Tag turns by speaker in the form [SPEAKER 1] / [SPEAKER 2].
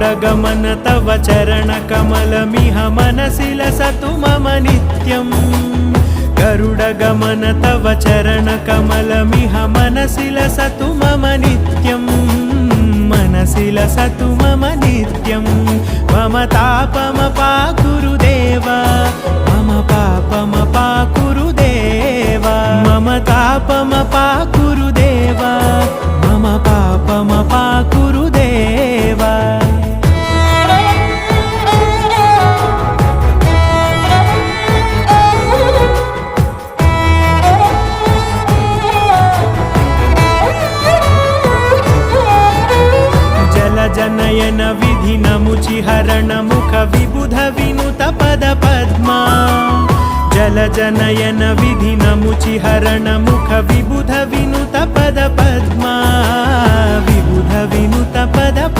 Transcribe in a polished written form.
[SPEAKER 1] गरुडगमन तव चरणकमलमिह मनसि लसतु मम नित्यम् गरुडगमन तव चरणकमलमिह मनसि लसतु मम नित्यम् मनसि लसतु मम नित्यम् मम तापमपाकुरु देव मम पापमपाकुरु देव मम तापमपाकुरु देव मम पापमपाकुरु देव जनयन विधि नमुचिहरण मुख विबुध विनुत पद पद्मा जल जनयन विधि नमुचिहरण मुख विबुध विनुत पद पद्मा विबुध विनुत पद